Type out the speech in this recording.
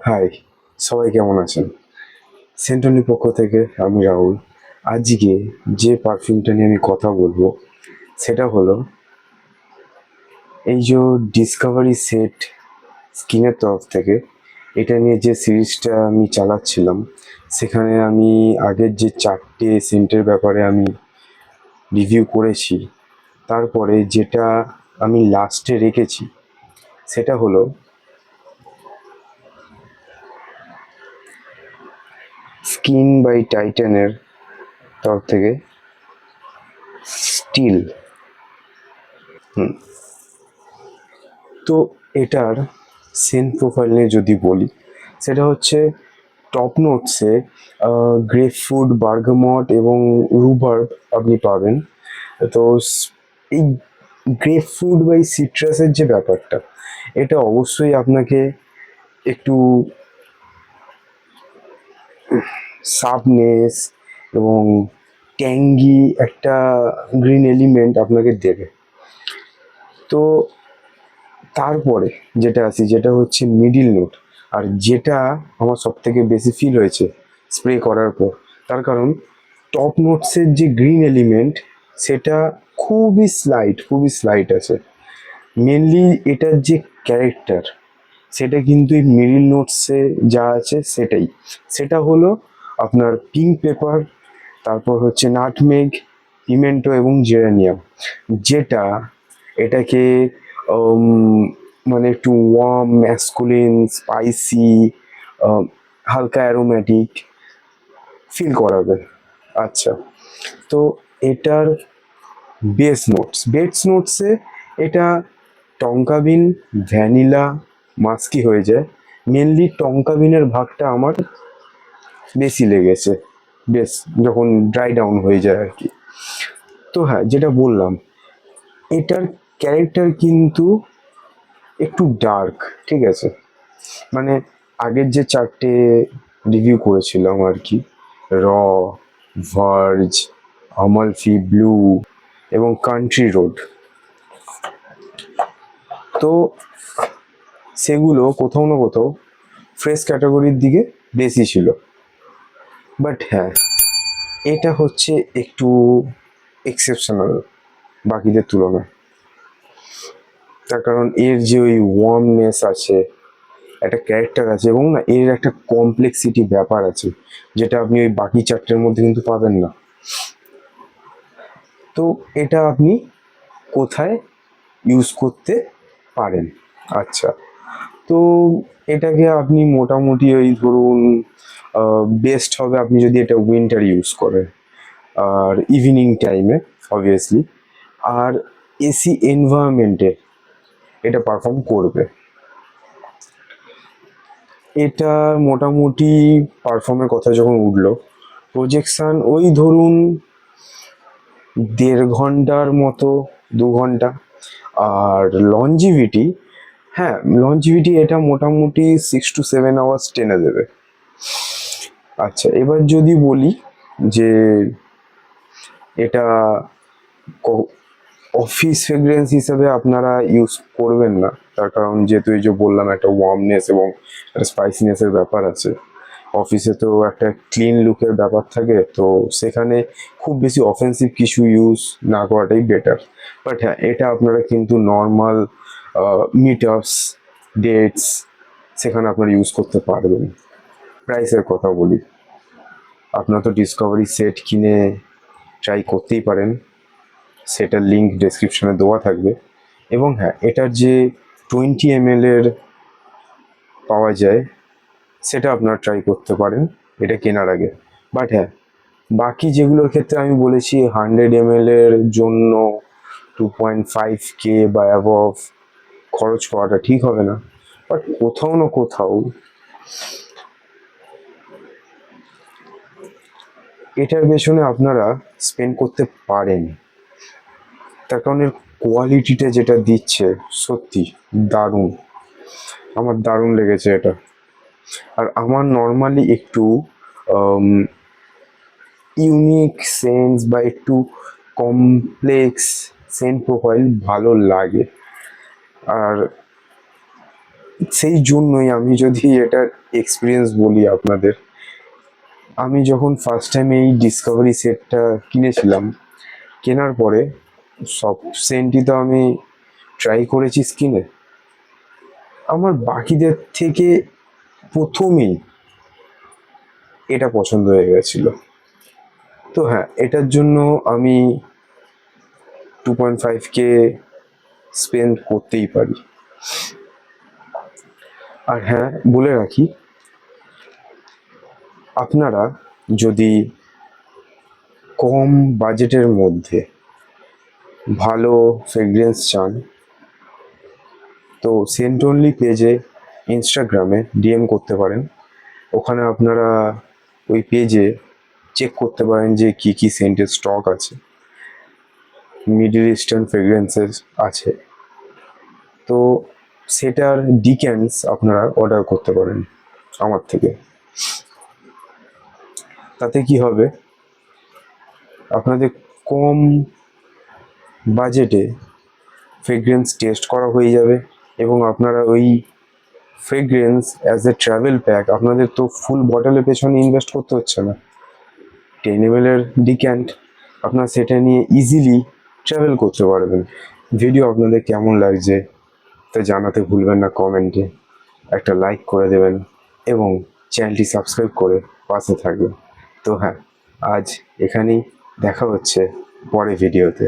High, সবাই কেমন আছেন? সেন্টনির পক্ষ থেকে আমি রাহুল। আজকে যে পারফিউমটা নিয়ে আমি কথা বলবো সেটা হলো এই যে ডিসকভারি সেট স্কিনের তরফ থেকে এটা নিয়ে যে সিরিজটা আমি চালাচ্ছিলাম, সেখানে আমি আগের যে 4টে সেন্টের ব্যাপারে আমি রিভিউ করেছি। তারপরে যেটা আমি লাস্টে রেখেছি সেটা হলো স্কিন বাই টাইটানের তরফ থেকে স্টিল। তো এটার সেন্ট প্রোফাইল নিয়ে যদি বলি, সেটা হচ্ছে টপ নোটসে গ্রেপফ্রুট, বার্গামট এবং রুবার্ব আপনি পাবেন। তো এই গ্রেপফ্রুট বা এই সিট্রাসের যে ব্যাপারটা, এটা অবশ্যই আপনাকে একটু সাবনেস এবং ট্যাঙ্গি একটা গ্রিন এলিমেন্ট আপনাকে দেবে। তো তারপরে যেটা আসি, যেটা হচ্ছে মিডিল নোট, আর যেটা আমার সব থেকে বেশি ফিল হয়েছে স্প্রে করার পর। তার কারণ টপ নোটসের যে গ্রিন এলিমেন্ট, সেটা খুবই স্লাইট আছে। মেনলি এটার যে ক্যারেক্টার, সেটা কিন্তু এই মিডিল নোটসে যা আছে সেটাই। সেটা হলো আপনার পিঙ্ক পেপার, তারপর হচ্ছে নাটমেগ, পিমেন্টো এবং জেরানিয়াম, যেটা এটাকে উম, মানে একটু ওয়ার্ম, ম্যাসকুলিন, স্পাইসি, হালকা অ্যারোম্যাটিক ফিল করাবে। আচ্ছা, তো এটার বেস নোটসে এটা টঙ্কা বিন, ভ্যানিলা, মাস্কি হয়ে যায়। মেনলি টঙ্কা বিনের ভাগটা আমার বেশি লেগেছে, বেশ যখন ড্রাই ডাউন হয়ে যায় আর কি। তো হ্যাঁ, যেটা বললাম, এটার ক্যারেক্টার কিন্তু একটু ডার্ক, ঠিক আছে? মানে আগের যে 4টে রিভিউ করেছিলাম আর কি, র, ভার্জ, আমালফি ব্লু এবং কান্ট্রি রোড, তো সেগুলো কোথাও না কোথাও ফ্রেশ ক্যাটাগরির দিকে বেশি ছিল। বাট হ্যাঁ, এটা হচ্ছে একটু এক্সেপশনাল বাকিদের তুলনায়। তার কারণ এর যে ওই ওয়ার্মনেস আছে, একটা ক্যারেক্টার আছে, এবং না এর একটা কমপ্লেক্সিটি ব্যাপার আছে, যেটা আপনি ওই বাকি 4টের মধ্যে কিন্তু পাবেন না। তো এটা আপনি কোথায় ইউজ করতে পারেন? আচ্ছা, তো এটাকে আপনি মোটামুটি ওই ধরুন, বেস্ট হবে আপনি যদি এটা উইন্টার ইউজ করেন, আর ইভিনিং টাইমে অবভিয়াসলি, আর এসি এনভায়রনমেন্টে এটা পারফর্ম করবে। এটা মোটামুটি পারফর্মের কথা যখন উঠলো, প্রজেকশন ওই ধরুন 1.5 ঘন্টার মতো, 2 ঘন্টা। আর লঞ্জিভিটি, হ্যাঁ লঞ্জিভিটি এটা মোটামুটি 6 to 7 আওয়ার্স টেনে দেবে। আচ্ছা, এবার যদি বলি যে এটা অফিস ফ্রেগ্রেন্স হিসেবে আপনারা ইউজ করবেন না, তার কারণ যেহেতু এই যে বললাম একটা ওয়ার্মনেস এবং একটা স্পাইসিনেসের ব্যাপার আছে, অফিসে তো একটা ক্লিন লুকের ব্যাপার থাকে, তো সেখানে খুব বেশি অফেন্সিভ কিছু ইউজ না করাটাই বেটার। বাট হ্যাঁ, এটা আপনারা কিন্তু নর্মাল মিট আপস, ডেটস, সেখানে আপনারা ইউজ করতে পারবেন। প্রাইসের কথা বলি, আপনারা তো ডিসকভারি সেট কিনে ট্রাই করতেই পারেন, সেটার লিঙ্ক ডেসক্রিপশনে দেওয়া থাকবে। এবং হ্যাঁ, এটার যে 20 ml এর পাওয়া যায়, সেটা আপনারা ট্রাই করতে পারেন এটা কেনার আগে। বাট হ্যাঁ, বাকি যেগুলোর ক্ষেত্রে আমি বলেছি 100 ml এর জন্য 2.5K বা অ্যাবভ খরচ করাটা ঠিক হবে না। বাট কোথাও না কোথাও এটার পেছনে আপনারা স্পেন্ড করতে পারেন, তার কারণ এর কোয়ালিটিটা যেটা দিচ্ছে সত্যি দারুণ। আমার দারুণ লেগেছে এটা। আর আমার নর্মালি একটু ইউনিক সেন্স বা একটু কমপ্লেক্স সেন্ট প্রোফাইল ভালো লাগে। আর সেই জন্যই আমি যদি এটার এক্সপিরিয়েন্স বলি আপনাদের, আমি যখন ফার্স্ট টাইম এই ডিসকভারি সেটটা কিনেছিলাম, কেনার পরে সব সেন্টই তো আমি ট্রাই করেছি স্কিনে, আমার বাকিদের থেকে প্রথমেই এটা পছন্দ হয়ে গেছিল। তো হ্যাঁ, এটার জন্য আমি 2.5K স্পেন্ড করতেই পারি। আর হ্যাঁ, বলে রাখি, আপনারা যদি কম বাজেটের মধ্যে ভালো ফ্রেগরেন্স চান, তো সেন্ট অনলি পেজে ইনস্টাগ্রামে ডিএম করতে পারেন। ওখানে আপনারা ওই পেজে চেক করতে পারেন যে কি কি সেন্টের স্টক আছে, মিডল ইস্টার্ন ফ্রেগরেন্সেস আছে, তো সেটার ডিক্যান্স আপনারা অর্ডার করতে পারেন আমার থেকে। তাতে কি হবে, আপনাদের কম বাজেটে ফ্রেগরেন্স টেস্ট করা হয়ে যাবে, এবং আপনারা ওই fragrance as a travel pack, আপনাদের তো ফুল বটলের পেছনে ইনভেস্ট করতে হচ্ছে না। 10 ml এর ডিক্যান্ট আপনারা সেটা নিয়ে ইজিলি ট্রাভেল করতে পারবেন। ভিডিও আপনাদের কেমন লাগছে তা জানাতে ভুলবেন না কমেন্টে, একটা লাইক করে দেবেন এবং চ্যানেলটি সাবস্ক্রাইব করে পাশে থাকবেন। তো হ্যাঁ, আজ এখানেই, দেখা হচ্ছে পরে ভিডিওতে।